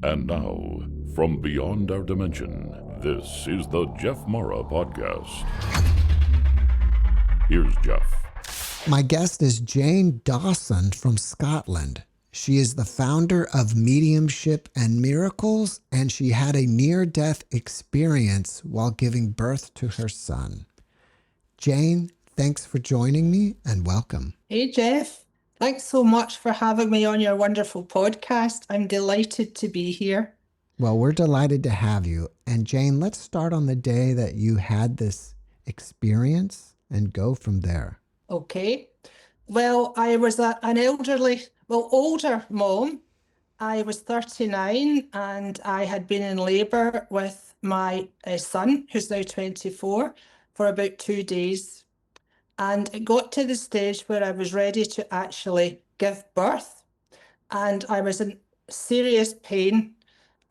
And now, from beyond our dimension, this is the JeffMara podcast. Here's Jeff. My guest is Jane Dawson from Scotland. She is the founder of Mediumship and Miracles, and she had a near-death experience while giving birth to her son. Jane, thanks for joining me and welcome. Hey, Jeff. Thanks so much for having me on your wonderful podcast. I'm delighted to be here. Well, we're delighted to have you. And Jane, let's start on the day that you had this experience and go from there. Okay. Well, I was an older mom. I was 39 and I had been in labour with my son, who's now 24, for about 2 days. And it got to the stage where I was ready to actually give birth. And I was in serious pain.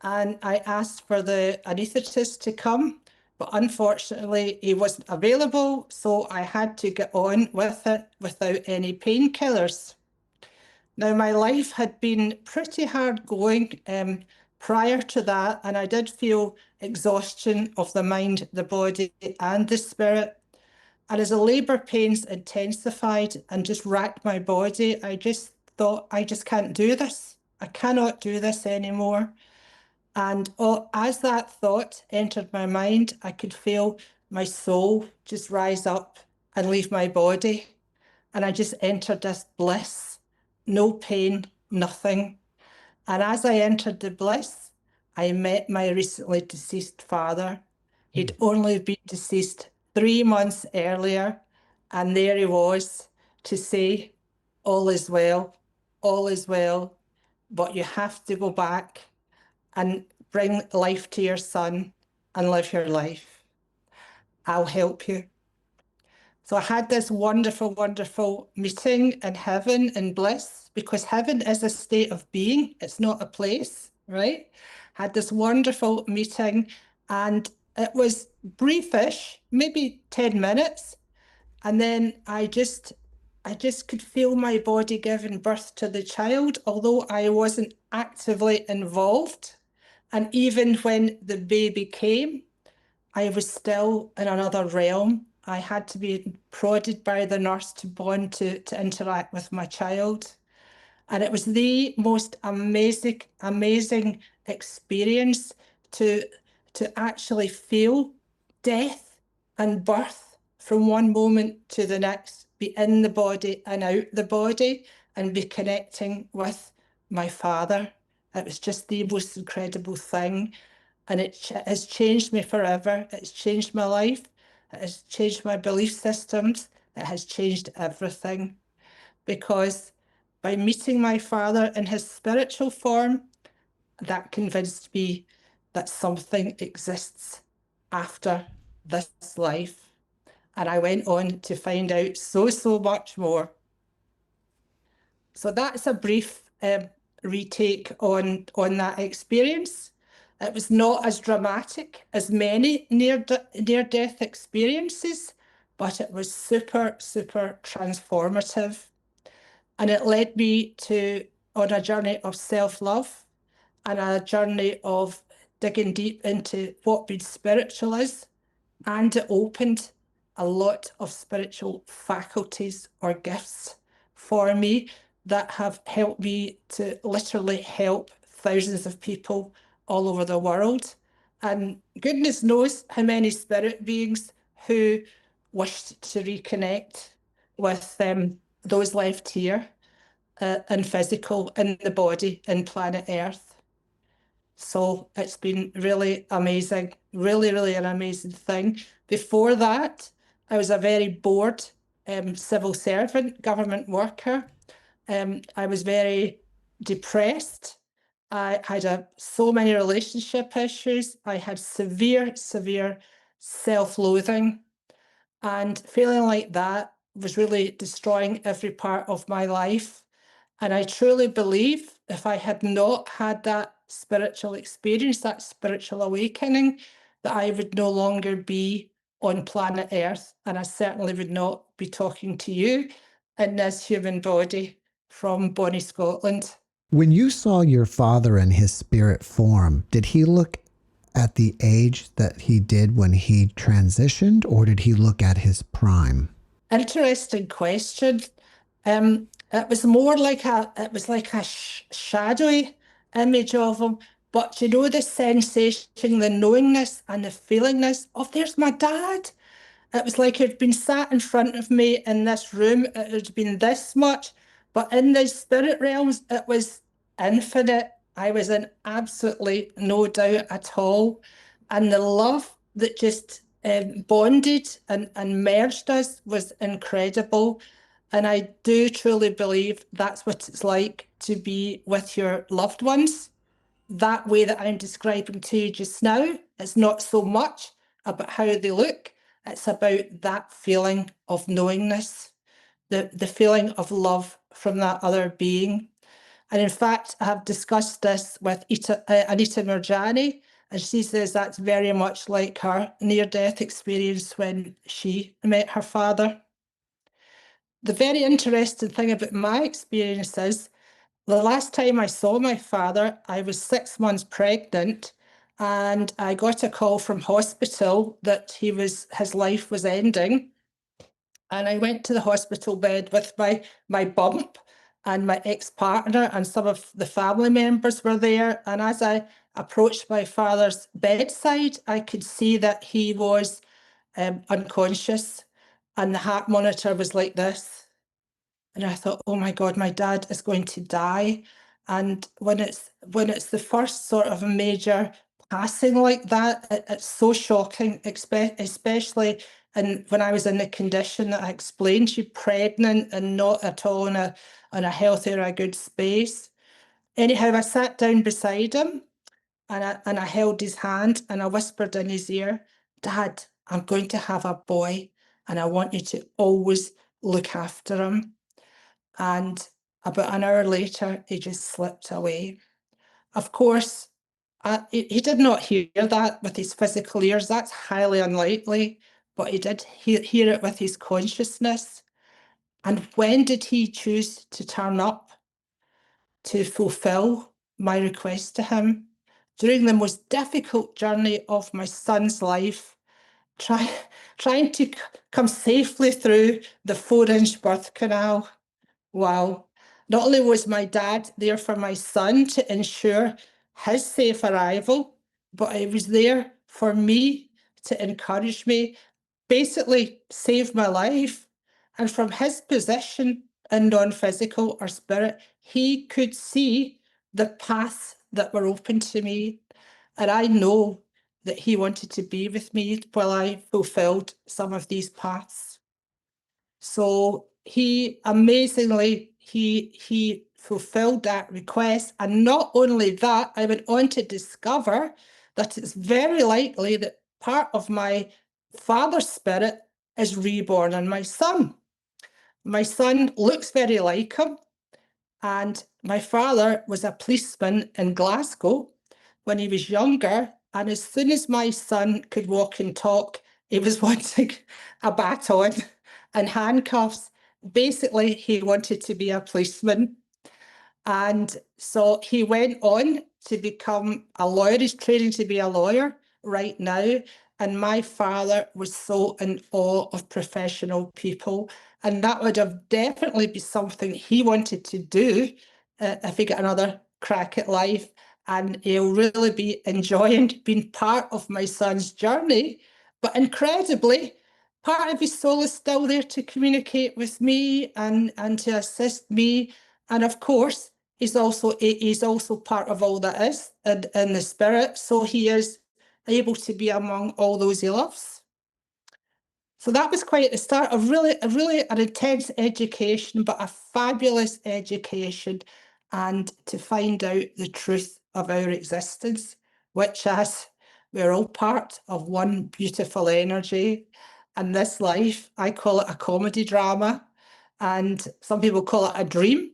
And I asked for the anaesthetist to come, but unfortunately he wasn't available. So I had to get on with it without any painkillers. Now, my life had been pretty hard going prior to that. And I did feel exhaustion of the mind, the body and the spirit. And as the labour pains intensified and just racked my body, I just thought, I just can't do this. I cannot do this anymore. And as that thought entered my mind, I could feel my soul just rise up and leave my body. And I just entered this bliss, no pain, nothing. And as I entered the bliss, I met my recently deceased father. He'd only been deceased 3 months earlier, and there he was to say, all is well, but you have to go back and bring life to your son and live your life. I'll help you. So I had this wonderful, wonderful meeting in heaven in bliss, because heaven is a state of being. It's not a place, right? Had this wonderful meeting, and it was briefish, maybe 10 minutes. And then I just could feel my body giving birth to the child, although I wasn't actively involved. And even when the baby came, I was still in another realm. I had to be prodded by the nurse to bond to interact with my child. And it was the most amazing experience to actually feel death and birth from one moment to the next, be in the body and out the body, and be connecting with my father. It was just the most incredible thing. And it has changed me forever. It's changed my life. It has changed my belief systems. It has changed everything. Because by meeting my father in his spiritual form, that convinced me that something exists after this life. And I went on to find out so much more. So that's a brief retake on that experience. It was not as dramatic as many near-death experiences, but it was super transformative. And it led me on a journey of self-love and a journey of digging deep into what being spiritual is. And it opened a lot of spiritual faculties or gifts for me that have helped me to literally help thousands of people all over the world. And goodness knows how many spirit beings who wished to reconnect with those left here and physical in the body in planet Earth. So it's been really amazing, really an amazing thing. Before that, I was a very bored civil servant, government worker. I was very depressed. I had so many relationship issues. I had severe self-loathing, and feeling like that was really destroying every part of my life. And I truly believe if I had not had that spiritual experience, that spiritual awakening, that I would no longer be on planet Earth. And I certainly would not be talking to you in this human body from Bonnie, Scotland. When you saw your father in his spirit form, did he look at the age that he did when he transitioned, or did he look at his prime? Interesting question. It was more like a shadowy image of him, but you know the sensation, the knowingness and the feelingness of there's my dad. It was like he'd been sat in front of me in this room. It had been this much, but in the spirit realms, it was infinite. I was in absolutely no doubt at all. And the love that just bonded and merged us was incredible. And I do truly believe that's what it's like to be with your loved ones. That way that I'm describing to you just now, it's not so much about how they look, it's about that feeling of knowingness, the feeling of love from that other being. And in fact, I have discussed this with Anita Murjani, and she says that's very much like her near-death experience when she met her father. The very interesting thing about my experience is the last time I saw my father, I was 6 months pregnant, and I got a call from hospital that his life was ending. And I went to the hospital bed with my bump, and my ex-partner and some of the family members were there. And as I approached my father's bedside, I could see that he was unconscious, and the heart monitor was like this. And I thought, oh my God, my dad is going to die. And when it's the first sort of major passing like that, it's so shocking, especially when I was in the condition that I explained to you, pregnant and not at all in a healthy or a good space. Anyhow, I sat down beside him, and I held his hand, and I whispered in his ear, Dad, I'm going to have a boy, and I want you to always look after him. And about an hour later, he just slipped away. Of course, he did not hear that with his physical ears. That's highly unlikely, but he did hear it with his consciousness. And when did he choose to turn up to fulfill my request to him? During the most difficult journey of my son's life, trying to come safely through the 4-inch birth canal. Wow. Not only was my dad there for my son to ensure his safe arrival, but he was there for me to encourage me, basically save my life. And from his position in non-physical or spirit, he could see the paths that were open to me. And I know that he wanted to be with me while I fulfilled some of these paths. So he amazingly, he fulfilled that request. And not only that, I went on to discover that it's very likely that part of my father's spirit is reborn in my son. My son looks very like him. And my father was a policeman in Glasgow when he was younger. And as soon as my son could walk and talk, he was wanting a baton and handcuffs. Basically, he wanted to be a policeman. And so he went on to become a lawyer. He's training to be a lawyer right now. And my father was so in awe of professional people. And that would have definitely been something he wanted to do if he got another crack at life. And he'll really be enjoying being part of my son's journey. But incredibly, part of his soul is still there to communicate with me and to assist me. And of course, he's also part of all that is in the spirit. So he is able to be among all those he loves. So that was quite the start of really an intense education, but a fabulous education, and to find out the truth of our existence, which is we're all part of one beautiful energy. And this life, I call it a comedy drama, and some people call it a dream.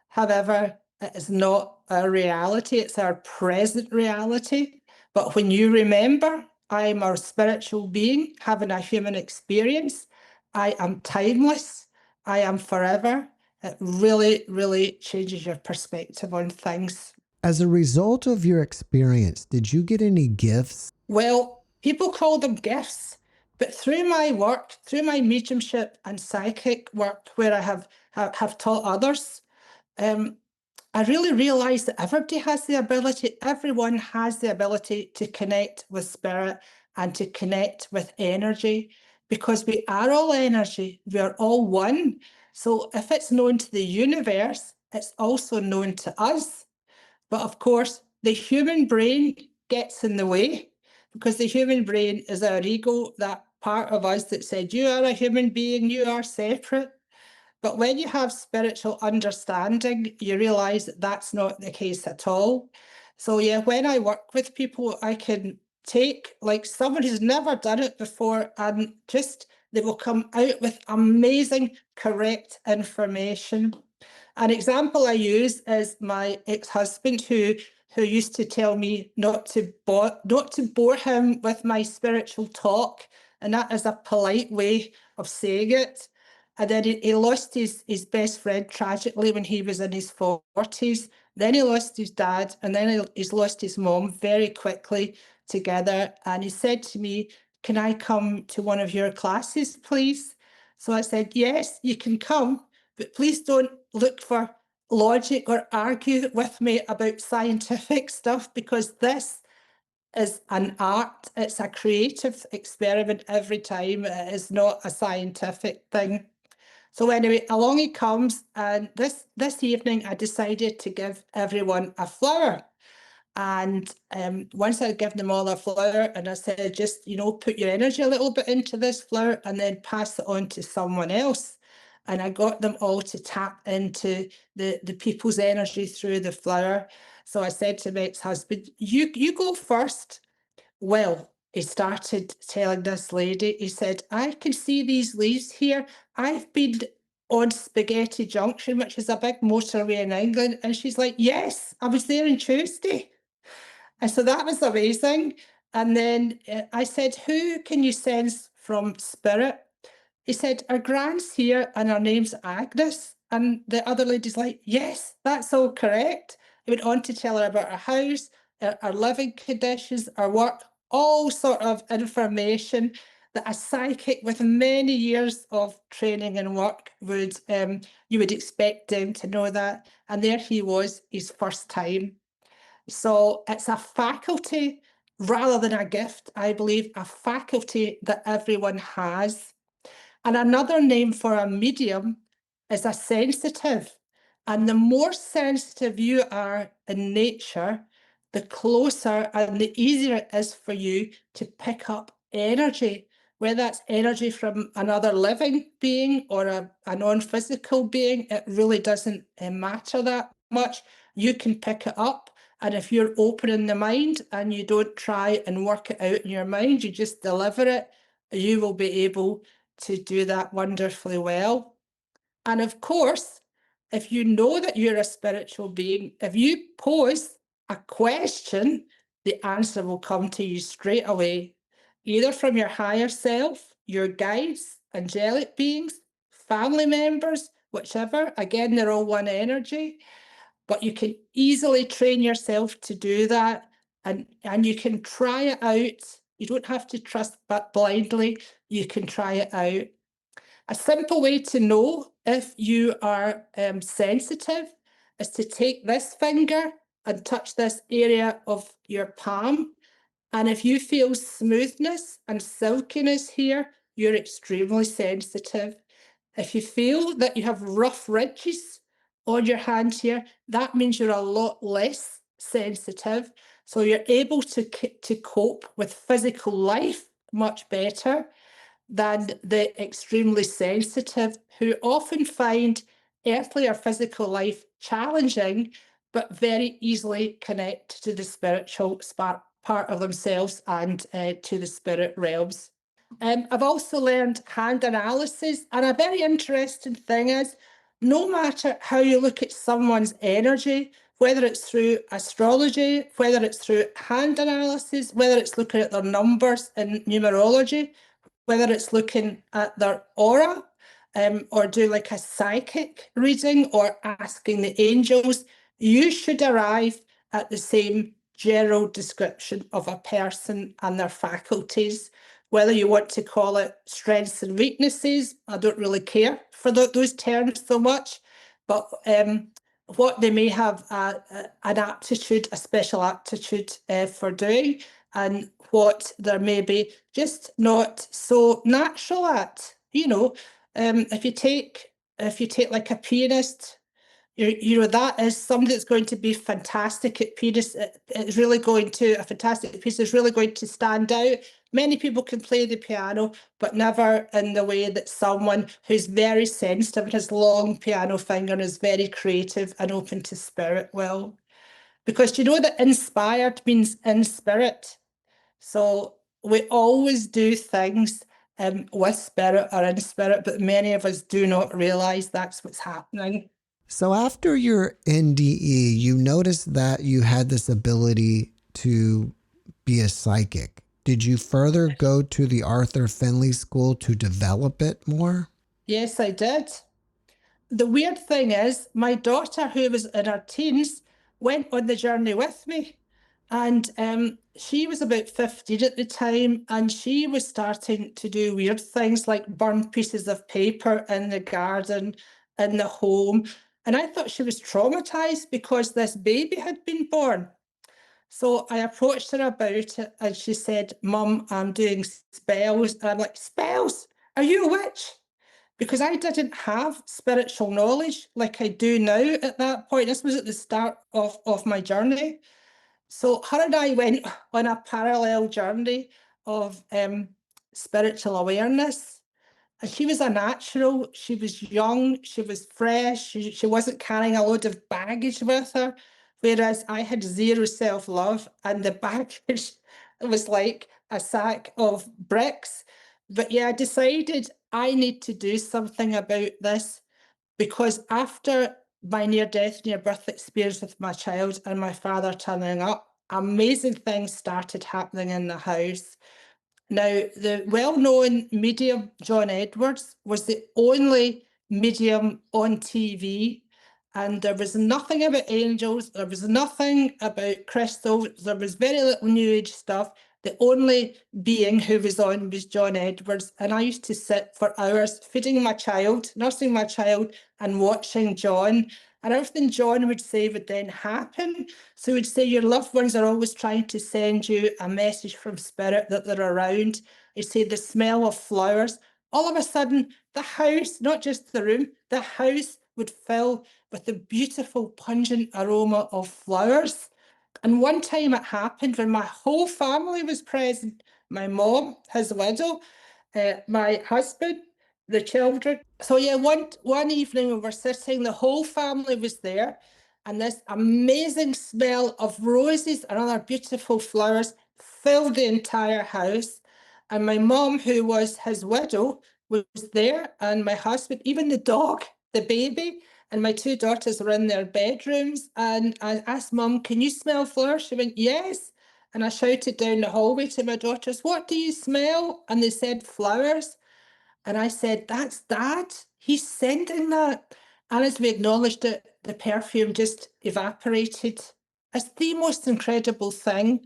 However, it is not our reality, it's our present reality. But when you remember, I am a spiritual being having a human experience, I am timeless, I am forever. It really, really changes your perspective on things. As a result of your experience, did you get any gifts? Well, people call them gifts, but through my work, through my mediumship and psychic work, where I have taught others, I really realised that everybody has the ability, everyone has the ability to connect with spirit and to connect with energy, because we are all energy, we are all one. So if it's known to the universe, it's also known to us. But of course, the human brain gets in the way, because the human brain is our ego, that part of us that said, you are a human being, you are separate. But when you have spiritual understanding, you realize that that's not the case at all. So yeah, when I work with people, I can take like someone who's never done it before, and just they will come out with amazing, correct information. An example I use is my ex-husband, who used to tell me not to bore him with my spiritual talk, and that is a polite way of saying it. And then he lost his best friend tragically when he was in his 40s. Then he lost his dad, and then he's lost his mom very quickly together. And he said to me, can I come to one of your classes, please? So I said, yes, you can come, but please don't look for logic or argue with me about scientific stuff, because this is an art. It's a creative experiment every time. It is not a scientific thing. So anyway, along he comes, and this evening I decided to give everyone a flower. And once I'd given them all a flower, and I said, just, put your energy a little bit into this flower and then pass it on to someone else. And I got them all to tap into the people's energy through the flower. So I said to my ex-husband, you go first. Well, he started telling this lady, he said, I can see these leaves here. I've been on Spaghetti Junction, which is a big motorway in England. And she's like, yes, I was there on Tuesday. And so that was amazing. And then I said, who can you sense from spirit? He said, our grand's here and her name's Agnes. And the other lady's like, yes, that's all correct. He went on to tell her about her house, her living conditions, her work, all sort of information that a psychic with many years of training and work would, you would expect them to know that. And there he was, his first time. So it's a faculty rather than a gift, I believe, a faculty that everyone has. And another name for a medium is a sensitive. And the more sensitive you are in nature, the closer and the easier it is for you to pick up energy, whether that's energy from another living being or a non-physical being. It really doesn't matter that much. You can pick it up. And if you're open in the mind and you don't try and work it out in your mind, you just deliver it, you will be able to do that wonderfully well. And of course, if you know that you're a spiritual being, if you pose a question, the answer will come to you straight away, either from your higher self, your guides, angelic beings, family members, whichever. Again, they're all one energy, but you can easily train yourself to do that, and you can try it out. You don't have to trust but blindly. You can try it out. A simple way to know if you are sensitive is to take this finger and touch this area of your palm. And if you feel smoothness and silkiness here, you're extremely sensitive. If you feel that you have rough ridges on your hand here, that means you're a lot less sensitive. So you're able to cope with physical life much better than the extremely sensitive, who often find earthly or physical life challenging, but very easily connect to the spiritual part of themselves and to the spirit realms. I've also learned hand analysis, and a very interesting thing is, no matter how you look at someone's energy, whether it's through astrology, whether it's through hand analysis, whether it's looking at their numbers in numerology, whether it's looking at their aura, or do like a psychic reading or asking the angels, you should arrive at the same general description of a person and their faculties. Whether you want to call it strengths and weaknesses, I don't really care for those terms so much, but what they may have an aptitude, a special aptitude for doing, and what there may be just not so natural at. You know, if you take like a pianist, you know, that is somebody that's going to be fantastic at pianist. It's really going to, a fantastic piece is really going to stand out. Many people can play the piano, but never in the way that someone who's very sensitive and has long piano finger and is very creative and open to spirit will. Because you know that inspired means in spirit. So we always do things with spirit or in spirit, but many of us do not realize that's what's happening. So after your NDE, you noticed that you had this ability to be a psychic. Did you further go to the Arthur Findlay School to develop it more? Yes, I did. The weird thing is, my daughter, who was in her teens, went on the journey with me. And she was about 15 at the time, and she was starting to do weird things like burn pieces of paper in the garden, in the home. And I thought she was traumatized because this baby had been born. So I approached her about it, and she said, "Mum, I'm doing spells." And I'm like, "Spells? Are you a witch?" Because I didn't have spiritual knowledge like I do now at that point. This was at the start of my journey. So her and I went on a parallel journey of spiritual awareness. And she was a natural, she was young, she was fresh, she wasn't carrying a load of baggage with her, whereas I had zero self-love and the baggage was like a sack of bricks. But yeah, I decided I need to do something about this, because after my near-death, near-birth experience with my child and my father turning up, amazing things started happening in the house. Now, the well-known medium John Edwards was the only medium on TV, and there was nothing about angels, there was nothing about crystals, there was very little New Age stuff. The only being who was on was John Edwards, and I used to sit for hours feeding my child, nursing my child, and watching John. And everything John would say would then happen. So he'd say, your loved ones are always trying to send you a message from spirit that they're around. He'd say the smell of flowers. All of a sudden, the house, not just the room, the house would fill with the beautiful pungent aroma of flowers. And one time it happened when my whole family was present. My mom, his widow, my husband, the children. So yeah, one evening we were sitting, the whole family was there, and this amazing smell of roses and other beautiful flowers filled the entire house. And my mom, who was his widow, was there, and my husband, even the dog, the baby, and my two daughters were in their bedrooms. And I asked Mum, "Can you smell flowers?" She went, "Yes." And I shouted down the hallway to my daughters, "What do you smell?" And they said, "Flowers." And I said, "That's Dad. He's sending that." And as we acknowledged it, the perfume just evaporated. It's the most incredible thing.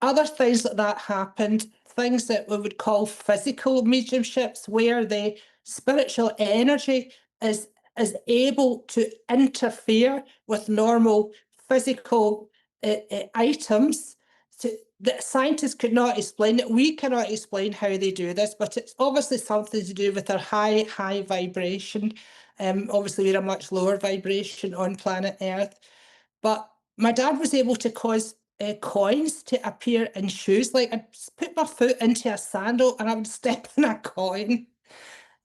Other things like that happened, things that we would call physical mediumships, where the spiritual energy is able to interfere with normal physical items. That scientists could not explain it. We cannot explain how they do this, but it's obviously something to do with their high vibration. Obviously, we're a much lower vibration on planet Earth. But my dad was able to cause coins to appear in shoes. Like I'd put my foot into a sandal and I would step in a coin.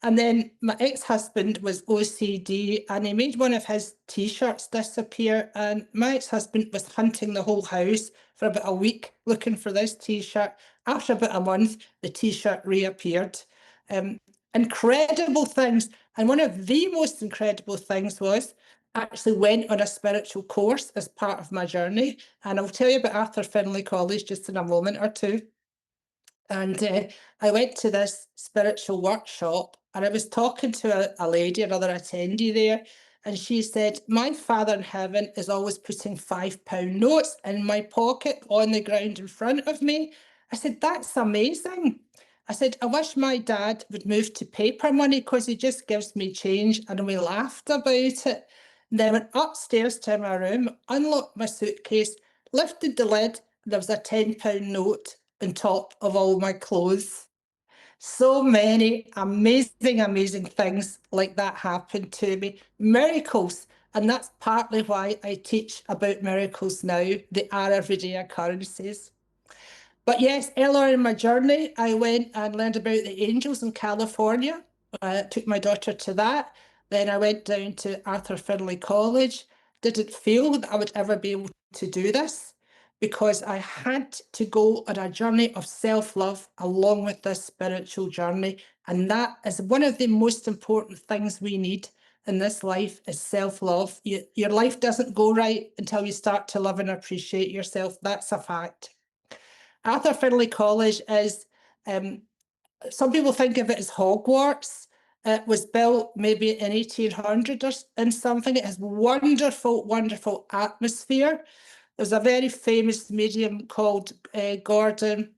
And then my ex-husband was OCD, and he made one of his T-shirts disappear. And my ex-husband was hunting the whole house for about a week looking for this T-shirt. After about a month, the T-shirt reappeared. Incredible things. And one of the most incredible things was I actually went on a spiritual course as part of my journey. And I'll tell you about Arthur Findlay College just in a moment or two. And I went to this spiritual workshop, And I was talking to a lady, another attendee there, and she said, my Father in heaven is always putting £5 notes in my pocket on the ground in front of me. I said, that's amazing. I said, I wish my dad would move to paper money because he just gives me change. And we laughed about it. And then I went upstairs to my room, unlocked my suitcase, lifted the lid, and there was a £10 note on top of all my clothes. So many amazing, amazing things like that happened to me. Miracles. And that's partly why I teach about miracles now. They are everyday occurrences. But yes, earlier in my journey, I went and learned about the angels in California. I took my daughter to that. Then I went down to Arthur Findlay College. Didn't feel that I would ever be able to do this because I had to go on a journey of self-love along with this spiritual journey. And that is one of the most important things we need in this life is self-love. Your life doesn't go right until you start to love and appreciate yourself. That's a fact. Arthur Findlay College is, some people think of it as Hogwarts. It was built maybe in 1800 or and something. It has wonderful, wonderful atmosphere. There's a very famous medium called Gordon.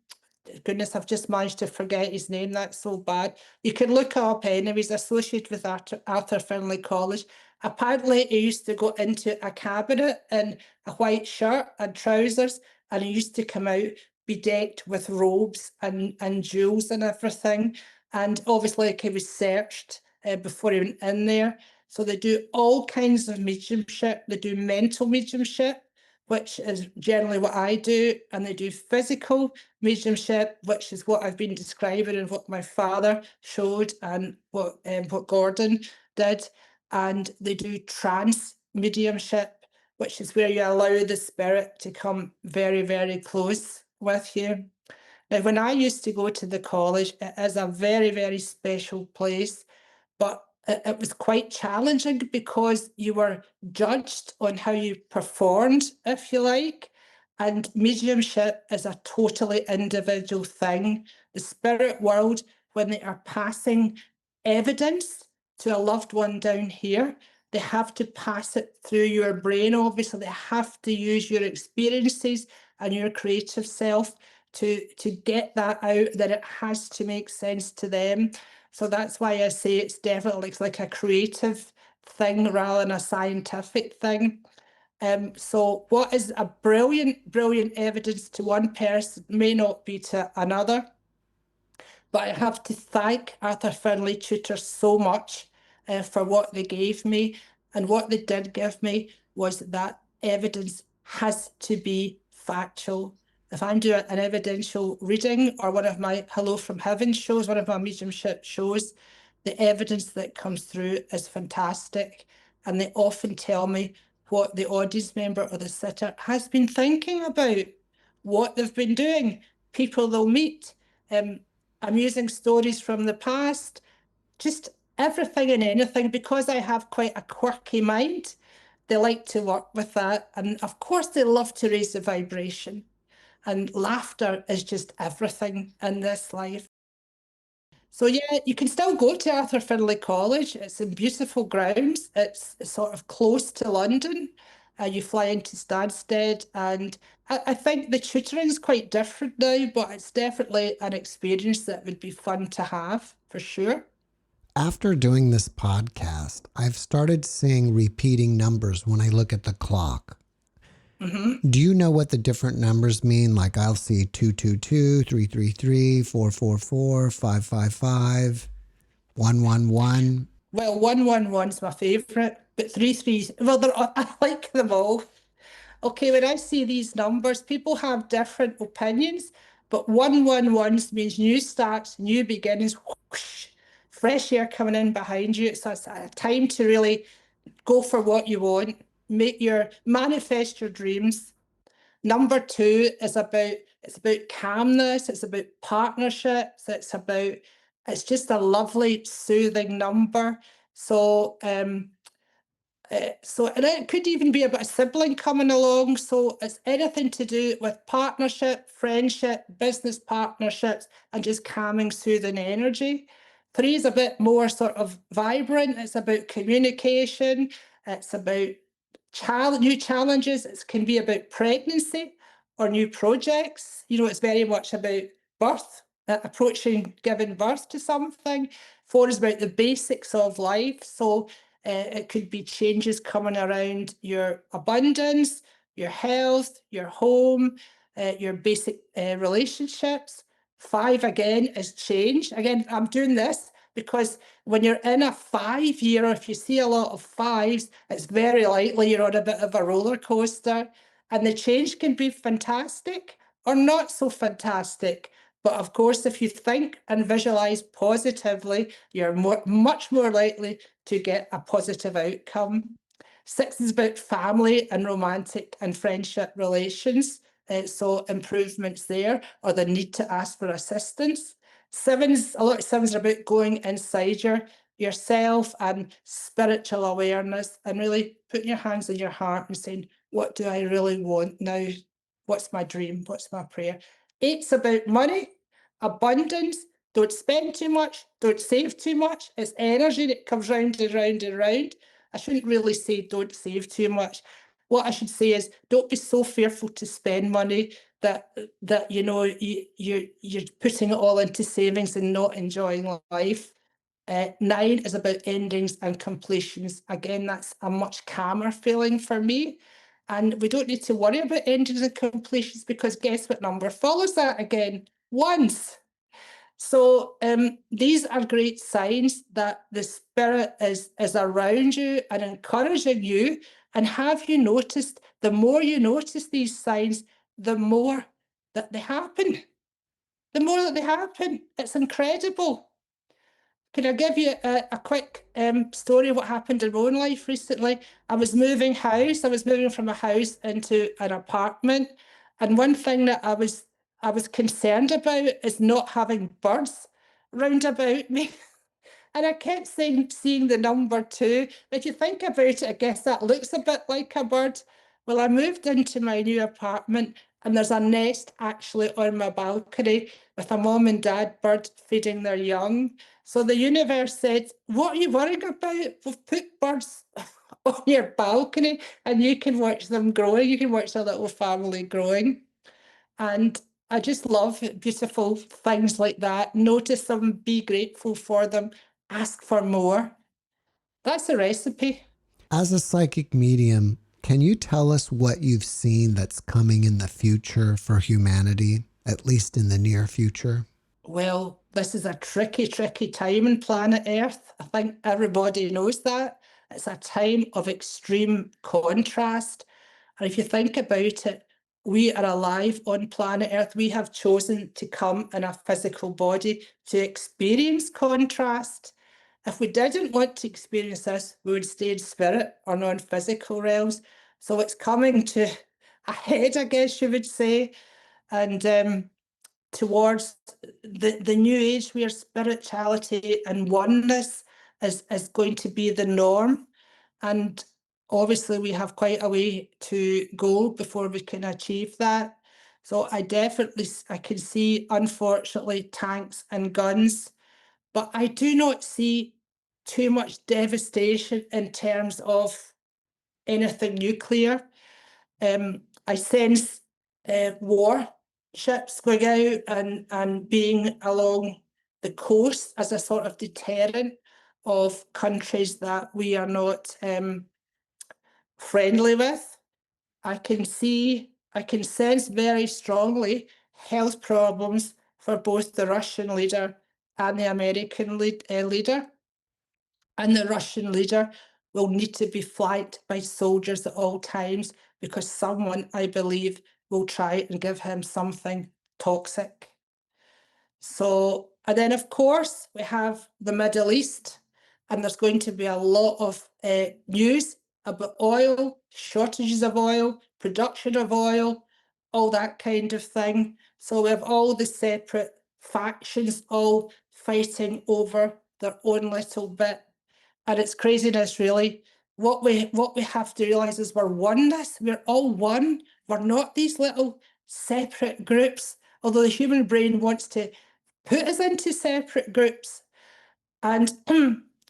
Goodness, I've just managed to forget his name. That's so bad. You can look up anyways, associated with Arthur Findlay College. Apparently, he used to go into a cabinet in a white shirt and trousers, and he used to come out bedecked with robes and jewels and everything. And obviously, like, he was searched before he went in there. So they do all kinds of mediumship. They do mental mediumship, which is generally what I do, and they do physical mediumship, which is what I've been describing and what my father showed and what Gordon did. And they do trance mediumship, which is where you allow the spirit to come very, very close with you. Now, when I used to go to the college, it is a very, very special place, but it was quite challenging because you were judged on how you performed, if you like. And mediumship is a totally individual thing. The spirit world, when they are passing evidence to a loved one down here, they have to pass it through your brain. Obviously, they have to use your experiences and your creative self to get that out, that it has to make sense to them. So that's why I say it's definitely like a creative thing rather than a scientific thing. So what is a brilliant, brilliant evidence to one person may not be to another. But I have to thank Arthur Findlay tutors so much for what they gave me. And what they did give me was that evidence has to be factual. If I'm doing an evidential reading or one of my Hello from Heaven shows, one of my mediumship shows, the evidence that comes through is fantastic. And they often tell me what the audience member or the sitter has been thinking about, what they've been doing, people they'll meet, amusing stories from the past, just everything and anything. Because I have quite a quirky mind, they like to work with that. And of course, they love to raise the vibration. And laughter is just everything in this life. So yeah, you can still go to Arthur Findlay College. It's in beautiful grounds. It's sort of close to London. You fly into Stansted, and I think the tutoring is quite different now, but it's definitely an experience that would be fun to have, for sure. After doing this podcast, I've started seeing repeating numbers when I look at the clock. Do you know what the different numbers mean? Like I'll see 222, 333, 444, 555, 111. Well, 111 is my favourite, but 33, well, I like them all. Okay, when I see these numbers, people have different opinions, but 111 means new starts, new beginnings, whoosh, fresh air coming in behind you. So it's a time to really go for what you want, manifest your dreams. Number 2 is it's about calmness, it's about partnerships, it's just a lovely, soothing number. So and it could even be about a sibling coming along. So it's anything to do with partnership, friendship, business partnerships, and just calming, soothing energy. 3 is a bit more sort of vibrant. It's about communication. It's about new challenges. It can be about pregnancy or new projects. You know, it's very much about birth, approaching giving birth to something. 4 is about the basics of life. So it could be changes coming around your abundance, your health, your home, your basic relationships. 5 again is change. Again, I'm doing this because when you're in a 5-year, if you see a lot of 5s, it's very likely you're on a bit of a roller coaster. And the change can be fantastic or not so fantastic. But of course, if you think and visualize positively, you're much more likely to get a positive outcome. 6 is about family and romantic and friendship relations. So improvements there, or the need to ask for assistance. 7s, a lot of 7s are about going inside yourself and spiritual awareness and really putting your hands on your heart and saying, what do I really want now? What's my dream? What's my prayer? 8's about money, abundance. Don't spend too much, don't save too much. It's energy that comes round and round and round. I shouldn't really say don't save too much. What I should say is don't be so fearful to spend money that you know you're putting it all into savings and not enjoying life. 9 is about endings and completions. Again, that's a much calmer feeling for me. And we don't need to worry about endings and completions because guess what number follows that again? Ones. So these are great signs that the spirit is around you and encouraging you. And have you noticed, the more you notice these signs, the more that they happen. The more that they happen. It's incredible. Can I give you a quick story of what happened in my own life recently? I was moving house. I was moving from a house into an apartment. And one thing that I was concerned about is not having birds round about me. And I kept seeing the number 2. If you think about it, I guess that looks a bit like a bird. Well, I moved into my new apartment and there's a nest actually on my balcony with a mom and dad bird feeding their young. So the universe said, what are you worrying about? We've put birds on your balcony and you can watch them growing. You can watch a little family growing. And I just love beautiful things like that. Notice them, be grateful for them, ask for more. That's a recipe. As a psychic medium, can you tell us what you've seen that's coming in the future for humanity, at least in the near future? Well, this is a tricky, tricky time in planet Earth. I think everybody knows that. It's a time of extreme contrast. And if you think about it, we are alive on planet Earth. We have chosen to come in a physical body to experience contrast. If we didn't want to experience this, we would stay in spirit or non-physical realms. So it's coming to a head, I guess you would say. And towards the new age where spirituality and oneness is going to be the norm. And obviously we have quite a way to go before we can achieve that. So I can see, unfortunately, tanks and guns, but I do not see too much devastation in terms of anything nuclear. I sense warships going out and being along the coast as a sort of deterrent of countries that we are not friendly with. I can sense very strongly health problems for both the Russian leader and the American leader. And the Russian leader will need to be flanked by soldiers at all times because someone, I believe, will try and give him something toxic. So, and then of course, we have the Middle East, and there's going to be a lot of news about oil, shortages of oil, production of oil, all that kind of thing. So we have all the separate factions all fighting over their own little bit. And it's craziness, really. What we have to realize is we're oneness. We're all one. We're not these little separate groups. Although the human brain wants to put us into separate groups, And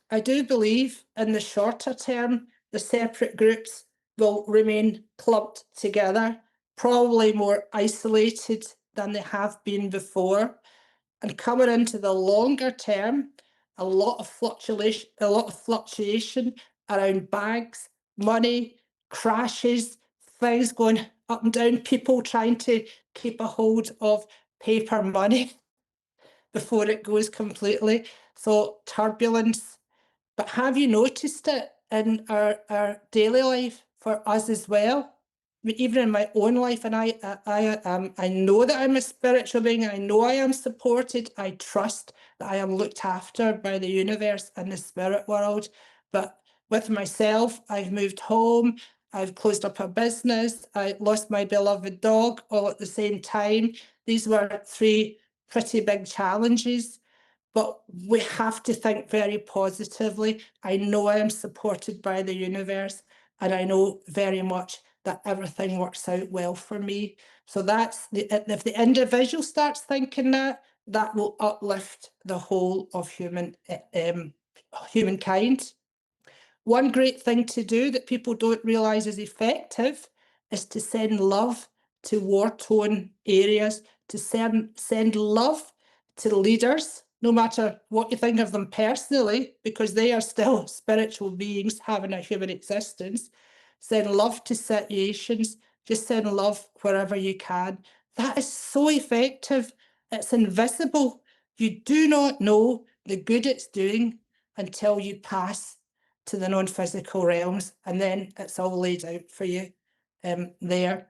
I do believe in the shorter term, the separate groups will remain clumped together, probably more isolated than they have been before. And coming into the longer term, a lot of fluctuation around bags, money, crashes, things going up and down, people trying to keep a hold of paper money before it goes completely. So turbulence. But have you noticed it in our daily life for us as well? I mean, even in my own life, and I know that I'm a spiritual being. I know I am supported. I trust that I am looked after by the universe and the spirit world. But with myself, I've moved home. I've closed up a business. I lost my beloved dog all at the same time. These were three pretty big challenges. But we have to think very positively. I know I am supported by the universe, and I know very much that everything works out well for me. So that's if the individual starts thinking that, that will uplift the whole of humankind. One great thing to do that people don't realize is effective is to send love to war-torn areas, to send love to leaders, no matter what you think of them personally, because they are still spiritual beings having a human existence. Send love to situations, just send love wherever you can. That is so effective. It's invisible. You do not know the good it's doing until you pass to the non-physical realms, and then it's all laid out for you there.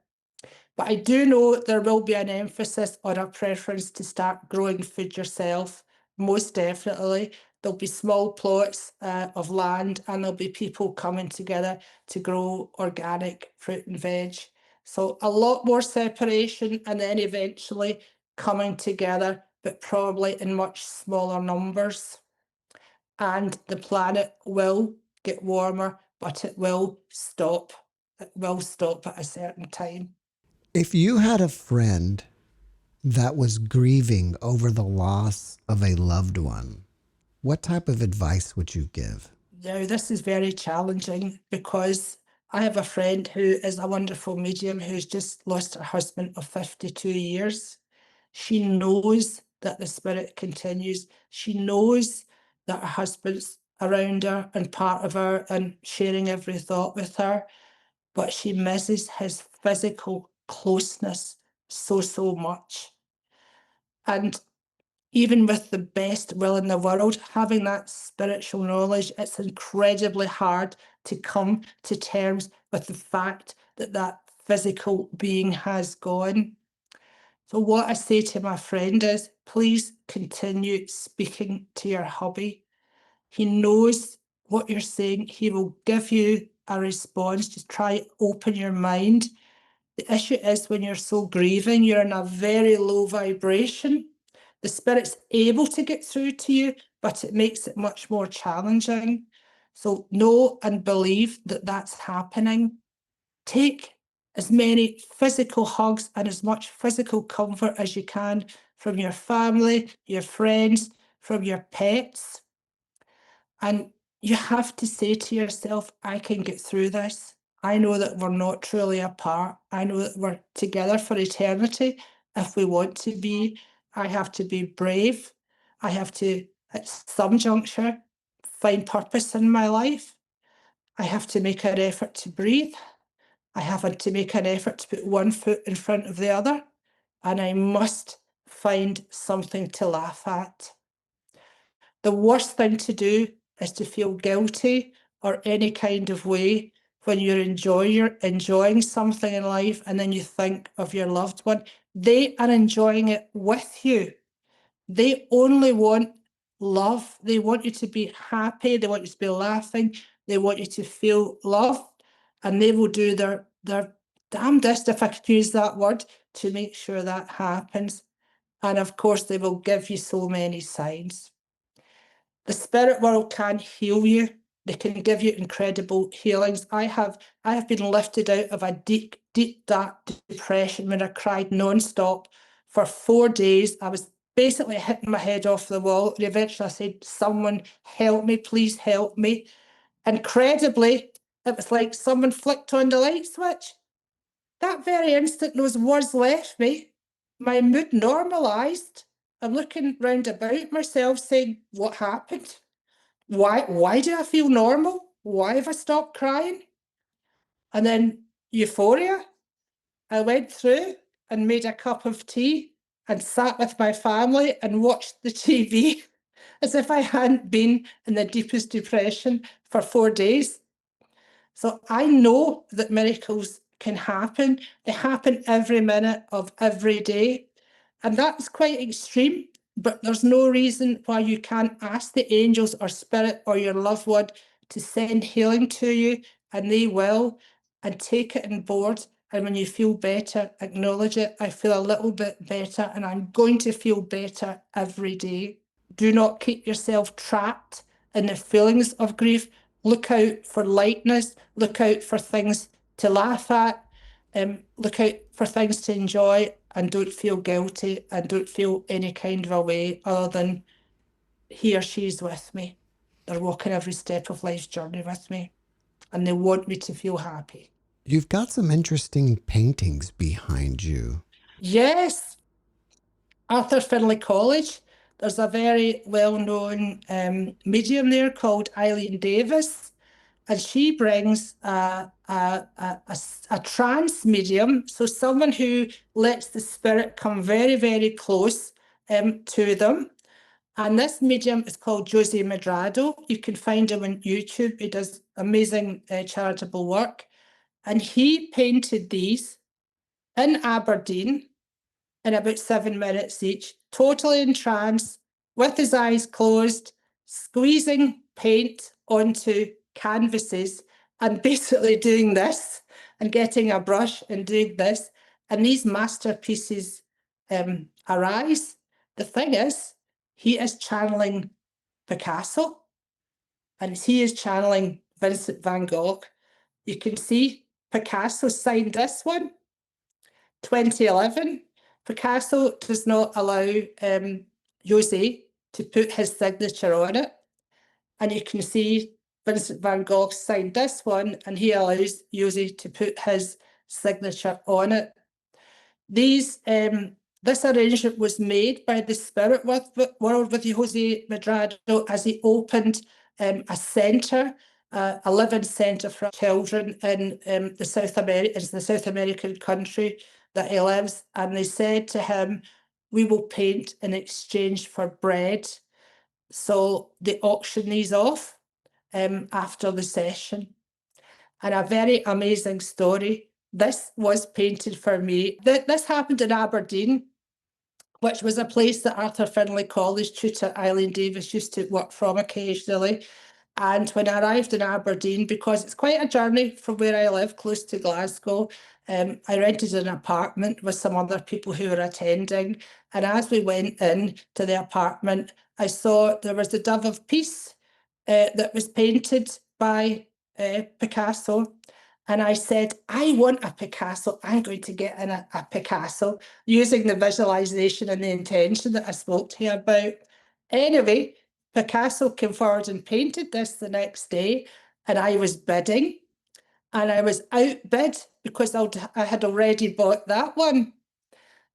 But I do know there will be an emphasis on a preference to start growing food yourself. Most definitely. There'll be small plots of land, and there'll be people coming together to grow organic fruit and veg. So a lot more separation, and then eventually coming together, but probably in much smaller numbers. And the planet will get warmer, but it will stop. It will stop at a certain time. If you had a friend that was grieving over the loss of a loved one, what type of advice would you give? Now, this is very challenging because I have a friend who is a wonderful medium who's just lost her husband of 52 years. She knows that the spirit continues. She knows that her husband's around her and part of her and sharing every thought with her, but she misses his physical closeness so much. And even with the best will in the world, having that spiritual knowledge, it's incredibly hard to come to terms with the fact that that physical being has gone. So what I say to my friend is, please continue speaking to your hubby. He knows what you're saying. He will give you a response. Just try open your mind. The issue is when you're so grieving, you're in a very low vibration. The spirit's able to get through to you, but it makes it much more challenging. So know and believe that that's happening. Take as many physical hugs and as much physical comfort as you can from your family, your friends, from your pets. And you have to say to yourself, I can get through this. I know that we're not truly apart. I know that we're together for eternity if we want to be. I have to be brave. I have to, at some juncture, find purpose in my life. I have to make an effort to breathe. I have to make an effort to put one foot in front of the other. And I must find something to laugh at. The worst thing to do is to feel guilty or any kind of way when you're enjoying something in life and then you think of your loved one. They are enjoying it with you. They only want love. They want you to be happy. They want you to be laughing. They want you to feel love. And they will do their damnedest, if I could use that word, to make sure that happens. And of course, they will give you so many signs. The spirit world can heal you. They can give you incredible healings. I have been lifted out of a deep, dark depression when I cried non-stop for 4 days. I was basically hitting my head off the wall. And eventually I said, someone help me, please help me. Incredibly, it was like someone flicked on the light switch. That very instant, those words left me. My mood normalised. I'm looking round about myself saying, what happened? Why do I feel normal? Why have I stopped crying? And then euphoria. I went through and made a cup of tea and sat with my family and watched the TV as if I hadn't been in the deepest depression for 4 days. So I know that miracles can happen. They happen every minute of every day. And that's quite extreme, but there's no reason why you can't ask the angels or spirit or your loved one to send healing to you, and they will, and take it on board. And when you feel better, acknowledge it. I feel a little bit better, and I'm going to feel better every day. Do not keep yourself trapped in the feelings of grief. Look out for lightness, look out for things to laugh at, look out for things to enjoy, and don't feel guilty and don't feel any kind of a way other than he or she's with me. They're walking every step of life's journey with me, and they want me to feel happy. You've got some interesting paintings behind you. Yes, Arthur Findlay College. There's a very well-known medium there called Eileen Davis, and she brings a trance medium, so someone who lets the spirit come very, very close to them. And this medium is called Jose Medrado. You can find him on YouTube. He does amazing charitable work. And he painted these in Aberdeen in about 7 minutes each, totally in trance, with his eyes closed, squeezing paint onto canvases and basically doing this and getting a brush and doing this. And these masterpieces arise. The thing is, he is channeling Picasso and he is channeling Vincent van Gogh. You can see Picasso signed this one, 2011. Picasso does not allow Jose to put his signature on it. And you can see Vincent van Gogh signed this one, and he allows Jose to put his signature on it. This arrangement was made by the spirit world with Jose Medrado as he opened a centre, a living centre for children in the South American country that he lives. And they said to him, we will paint in exchange for bread. So they auctioned these off after the session. And a very amazing story. This was painted for me. This happened in Aberdeen, which was a place that Arthur Findlay College tutor Eileen Davis used to work from occasionally. And when I arrived in Aberdeen, because it's quite a journey from where I live, close to Glasgow, I rented an apartment with some other people who were attending. And as we went in to the apartment, I saw there was the Dove of Peace that was painted by Picasso. And I said, I want a Picasso. I'm going to get in a Picasso using the visualization and the intention that I spoke to you about. Anyway, Picasso came forward and painted this the next day, and I was bidding, and I was outbid because I had already bought that one.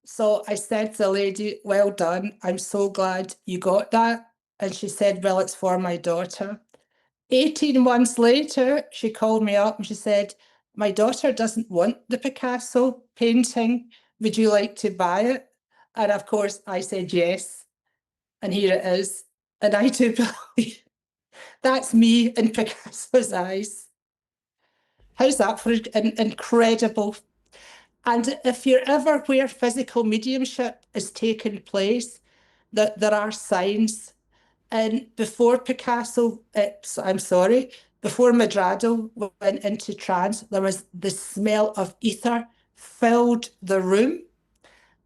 So I said to the lady, well done, I'm so glad you got that. And she said, well, it's for my daughter. 18 months later, she called me up and she said, my daughter doesn't want the Picasso painting. Would you like to buy it? And of course, I said yes. And here it is. And I do believe that's me in Picasso's eyes. How's that for incredible? And if you're ever where physical mediumship is taking place, that there are signs. And before Picasso, before Medrado went into trance, there was the smell of ether filled the room.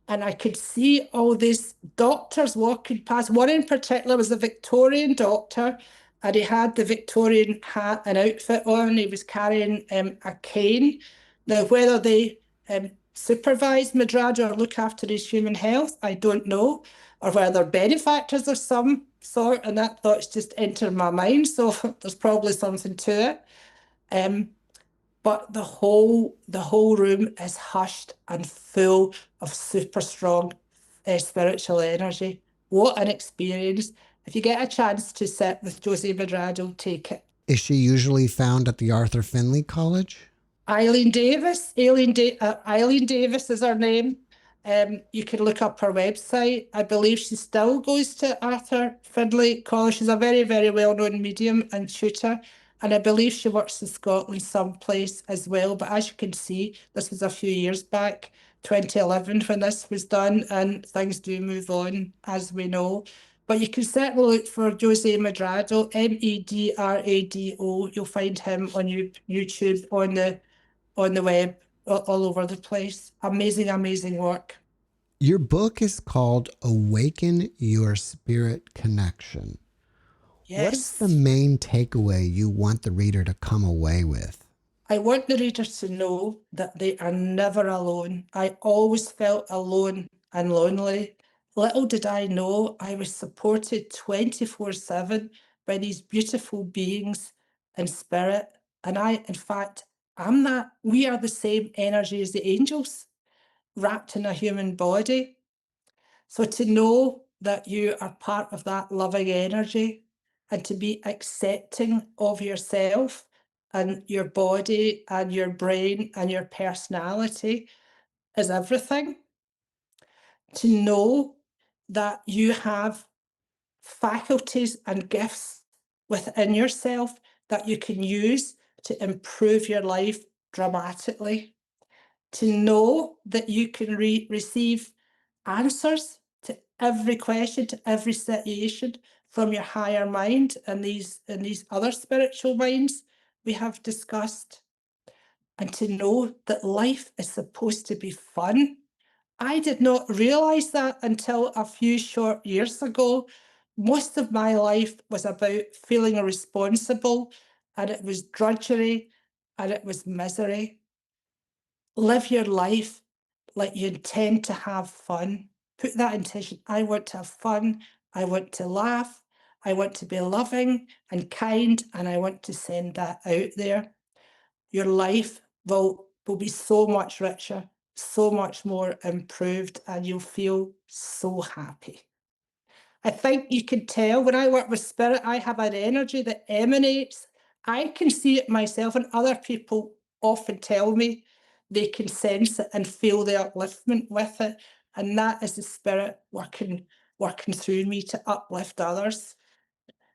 And I could see all these doctors walking past. One in particular was a Victorian doctor, and he had the Victorian hat and outfit on. He was carrying a cane. Now, whether they supervise Medrado or look after his human health, I don't know. or whether they're benefactors of some sort, and that thought's just entered my mind, so there's probably something to it. But the whole room is hushed and full of super strong spiritual energy. What an experience. If you get a chance to sit with Josie Madrado, take it. Is she usually found at the Arthur Findlay College? Eileen Davis. Eileen Davis is her name. You can look up her website. I believe she still goes to Arthur Findlay College. She's a very, very well-known medium and tutor. And I believe she works in Scotland someplace as well. But as you can see, this was a few years back, 2011, when this was done, and things do move on, as we know. But you can certainly look for Jose Medrado, Medrado. You'll find him on YouTube, on the web, all over the place. Amazing, amazing work. Your book is called Awaken Your Spirit Connection. Yes. What is the main takeaway you want the reader to come away with? I want the reader to know that they are never alone. I always felt alone and lonely. Little did I know I was supported 24/7 by these beautiful beings in spirit. And in fact, we are the same energy as the angels, wrapped in a human body. So to know that you are part of that loving energy and to be accepting of yourself and your body and your brain and your personality is everything. To know that you have faculties and gifts within yourself that you can use to improve your life dramatically. To know that you can receive answers to every question, to every situation from your higher mind and these other spiritual minds we have discussed. And to know that life is supposed to be fun. I did not realize that until a few short years ago. Most of my life was about feeling responsible, and it was drudgery, and it was misery. Live your life like you intend to have fun. Put that intention. I want to have fun. I want to laugh. I want to be loving and kind, and I want to send that out there. Your life will be so much richer, so much more improved, and you'll feel so happy. I think you can tell when I work with spirit, I have an energy that emanates. I can see it myself, and other people often tell me they can sense it and feel the upliftment with it. And that is the spirit working through me to uplift others.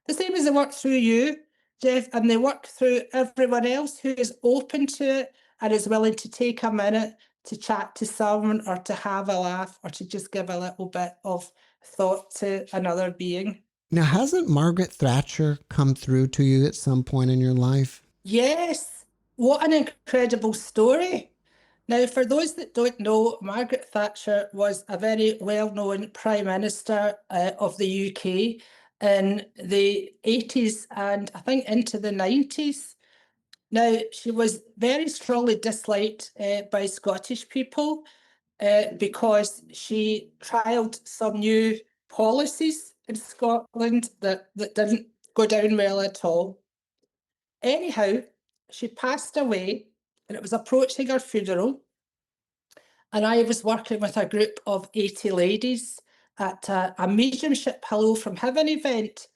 The same as they work through you, Jeff, and they work through everyone else who is open to it and is willing to take a minute to chat to someone or to have a laugh or to just give a little bit of thought to another being. Now, hasn't Margaret Thatcher come through to you at some point in your life? Yes, what an incredible story. Now, for those that don't know, Margaret Thatcher was a very well-known Prime Minister of the UK in the 80s and I think into the 90s. Now, she was very strongly disliked by Scottish people because she trialled some new policies in Scotland that didn't go down well at all. Anyhow, she passed away and it was approaching her funeral. And I was working with a group of 80 ladies at a mediumship Hello from Heaven event.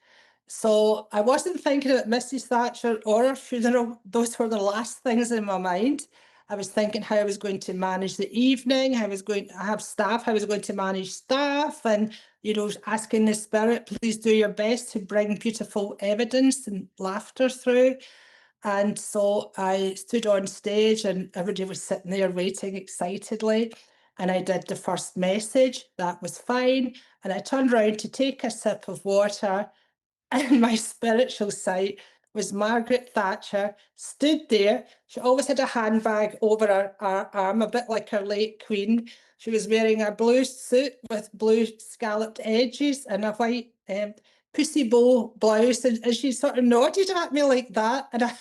So I wasn't thinking about Mrs. Thatcher or her funeral. Those were the last things in my mind. I was thinking how I was going to manage the evening, how I was going to have staff, how I was going to manage staff, and, you know, asking the spirit, please do your best to bring beautiful evidence and laughter through. And so I stood on stage and everybody was sitting there waiting excitedly. And I did the first message. That was fine. And I turned around to take a sip of water. And my spiritual sight was Margaret Thatcher stood there. She always had a handbag over her arm, a bit like her late queen. She was wearing a blue suit with blue scalloped edges and a white pussy bow blouse. And she sort of nodded at me like that. And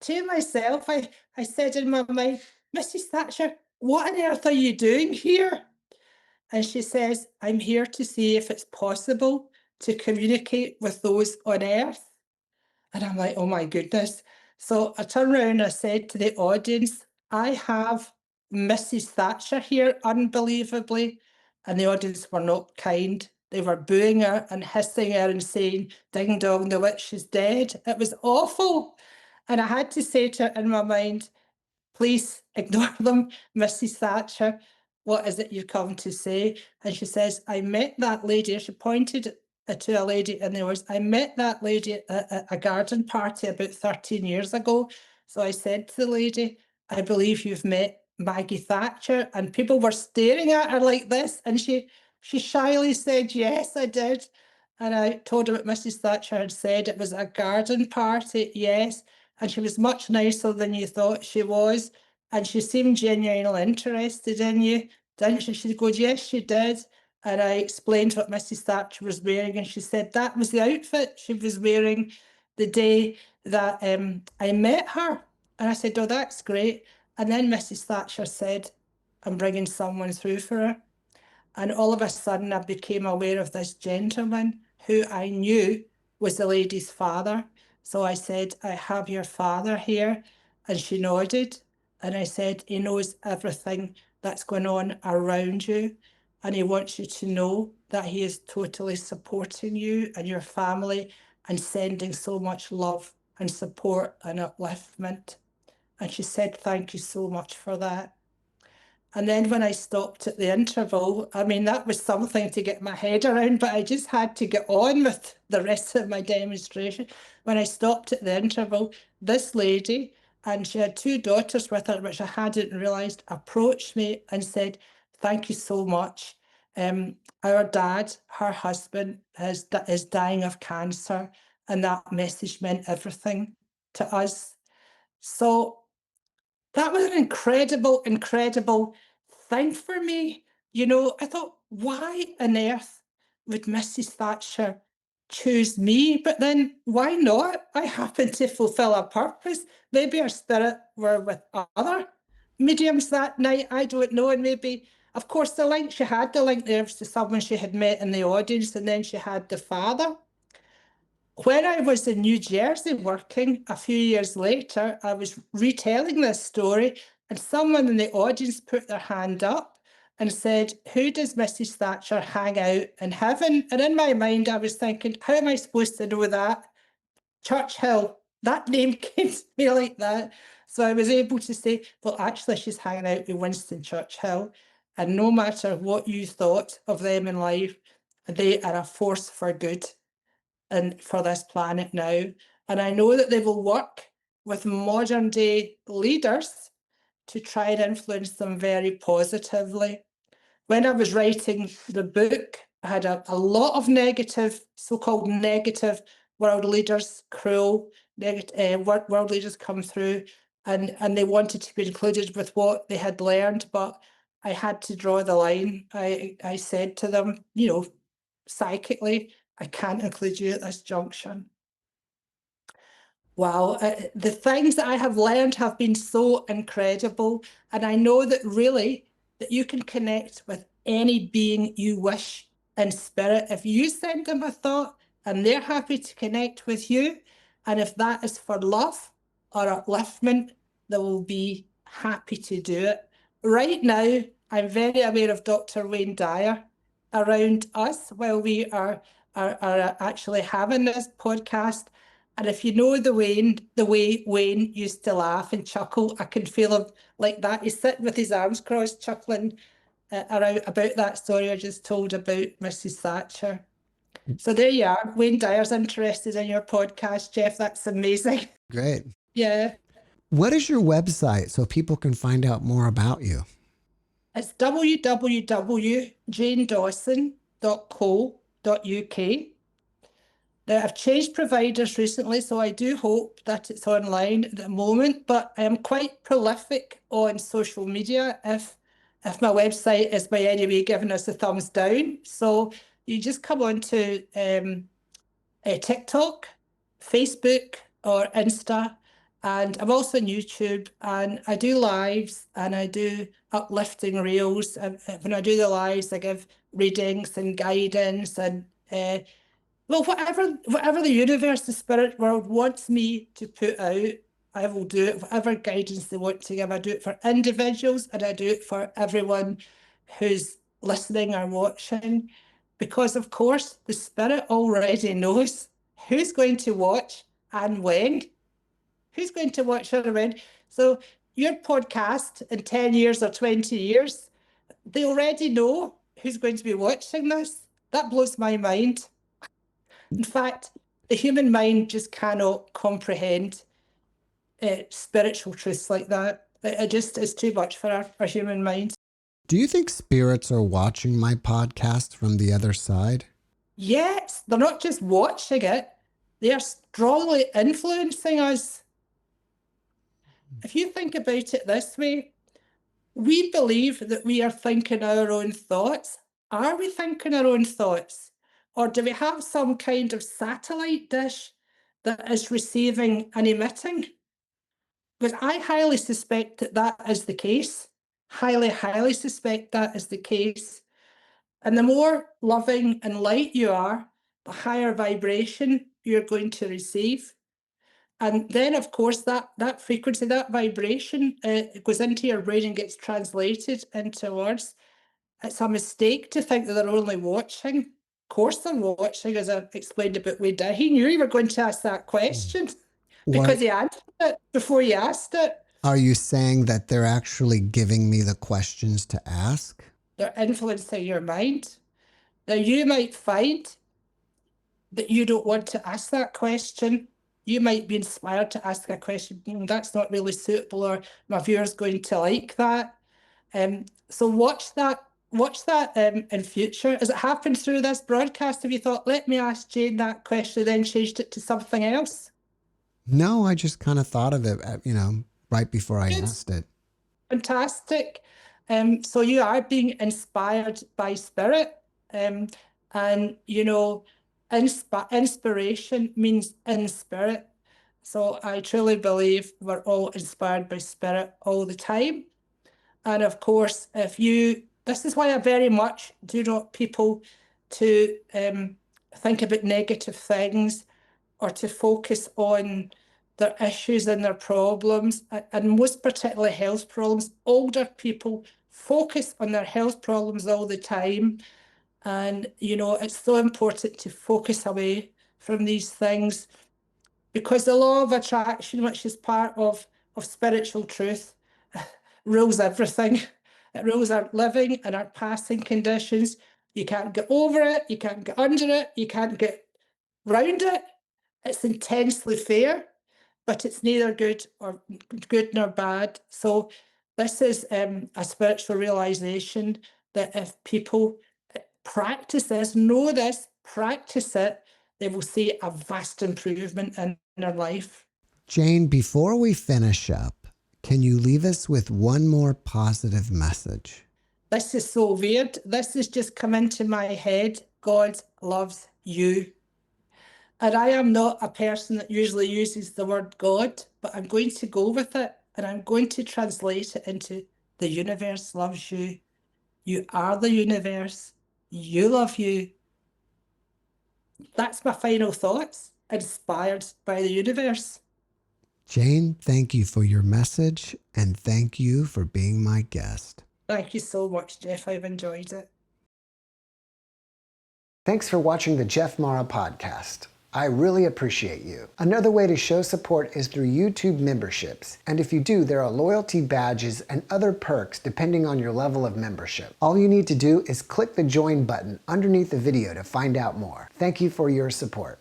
to myself, I said in my mind, Mrs. Thatcher, what on earth are you doing here? And she says, I'm here to see if it's possible to communicate with those on Earth. And I'm like, oh my goodness. So I turned around and I said to the audience, I have Mrs. Thatcher here, unbelievably. And the audience were not kind. They were booing her and hissing her and saying, ding dong, the witch is dead. It was awful. And I had to say to her in my mind, please ignore them, Mrs. Thatcher. What is it you've come to say? And she says, I met that lady. She pointed to a lady in the words, I met that lady at a garden party about 13 years ago. So I said to the lady, I believe you've met Maggie Thatcher. And people were staring at her like this. And she shyly said, yes, I did. And I told her what Mrs. Thatcher had said. It was a garden party, yes. And she was much nicer than you thought she was. And she seemed genuinely interested in you, didn't she? She goes, yes, she did. And I explained what Mrs. Thatcher was wearing, and she said that was the outfit she was wearing the day that I met her. And I said, oh, that's great. And then Mrs. Thatcher said, I'm bringing someone through for her. And all of a sudden, I became aware of this gentleman who I knew was the lady's father. So I said, I have your father here. And she nodded. And I said, he knows everything that's going on around you. And he wants you to know that he is totally supporting you and your family and sending so much love and support and upliftment. And she said, thank you so much for that. And then when I stopped at the interval, I mean, that was something to get my head around, but I just had to get on with the rest of my demonstration. When I stopped at the interval, this lady, and she had two daughters with her, which I hadn't realised, approached me and said, thank you so much. Our dad, her husband, is dying of cancer, and that message meant everything to us. So that was an incredible, incredible thing for me. You know, I thought, why on earth would Mrs. Thatcher choose me? But then why not? I happen to fulfill a purpose. Maybe her spirit were with other mediums that night. I don't know. And maybe, of course, she had the link there to someone she had met in the audience, and then she had the father. When I was in New Jersey working a few years later, I was retelling this story, and someone in the audience put their hand up and said, who does Mrs. Thatcher hang out in heaven? And in my mind, I was thinking, how am I supposed to know that? Churchill, that name came to me like that. So I was able to say, well, actually, she's hanging out with Winston Churchill. And no matter what you thought of them in life, they are a force for good and for this planet now. And I know that they will work with modern day leaders to try and influence them very positively. When I was writing the book, I had a lot of negative, so-called negative world leaders, cruel world leaders come through, and they wanted to be included with what they had learned, but I had to draw the line. I said to them, you know, psychically, I can't include you at this junction. Wow, the things that I have learned have been so incredible. And I know that really that you can connect with any being you wish in spirit. If you send them a thought and they're happy to connect with you, and if that is for love or upliftment, they will be happy to do it. Right now, I'm very aware of Dr. Wayne Dyer around us while we are actually having this podcast. And if you know the way Wayne used to laugh and chuckle, I can feel him like that. He's sitting with his arms crossed, chuckling around about that story I just told about Mrs. Thatcher. So there you are. Wayne Dyer's interested in your podcast, Jeff. That's amazing. Great. Yeah. What is your website so people can find out more about you? It's www.janedawson.co.uk. Now, I've changed providers recently, so I do hope that it's online at the moment, but I am quite prolific on social media if my website is by any way giving us a thumbs down. So you just come on to TikTok, Facebook, or Insta, And I'm also on YouTube, and I do lives, and I do uplifting reels. When I do the lives, I give readings and guidance, and well, whatever the universe, the spirit world wants me to put out, I will do it. Whatever guidance they want to give, I do it for individuals, and I do it for everyone who's listening or watching, because of course the spirit already knows who's going to watch and when. Who's going to watch her when? So your podcast in 10 years or 20 years, they already know who's going to be watching this. That blows my mind. In fact, the human mind just cannot comprehend spiritual truths like that. It just is too much for our human mind. Do you think spirits are watching my podcast from the other side? Yes, they're not just watching it, they are strongly influencing us. If you think about it this way, we believe that we are thinking our own thoughts. Are we thinking our own thoughts? Or do we have some kind of satellite dish that is receiving and emitting? Because I highly suspect that that is the case. Highly suspect that is the case. And the more loving and light you are, the higher vibration you're going to receive. And then, of course, that frequency, that vibration, goes into your brain and gets translated into words. It's a mistake to think that they're only watching. Of course they're watching, as I explained about Wade. He knew you were going to ask that question because he answered it before you asked it. Are you saying that they're actually giving me the questions to ask? They're influencing your mind. Now, you might find that you don't want to ask that question. You might be inspired to ask a question, that's not really suitable, or my viewer's going to like that. So watch that in future. As it happened through this broadcast, have you thought, let me ask Jane that question, then changed it to something else? No, I just kind of thought of it, right before I asked it. Fantastic. So you are being inspired by spirit. And, inspiration means in spirit. So I truly believe we're all inspired by spirit all the time. And of course, this is why I very much do not people to think about negative things or to focus on their issues and their problems, and most particularly health problems. Older people focus on their health problems all the time. And, it's so important to focus away from these things, because the law of attraction, which is part of spiritual truth, rules everything. It rules our living and our passing conditions. You can't get over it, you can't get under it, you can't get round it. It's intensely fair, but it's neither good nor bad. So this is a spiritual realization that if people practice this, know this, practice it, they will see a vast improvement in their life. Jane, before we finish up, can you leave us with one more positive message? This is so weird. This has just come into my head. God loves you. And I am not a person that usually uses the word God, but I'm going to go with it, and I'm going to translate it into the universe loves you. You are the universe. You love you. That's my final thoughts, inspired by the universe. Jane, thank you for your message, and thank you for being my guest. Thank you so much, Jeff. I've enjoyed it. Thanks for watching the JeffMara podcast. I really appreciate you. Another way to show support is through YouTube memberships. And if you do, there are loyalty badges and other perks depending on your level of membership. All you need to do is click the join button underneath the video to find out more. Thank you for your support.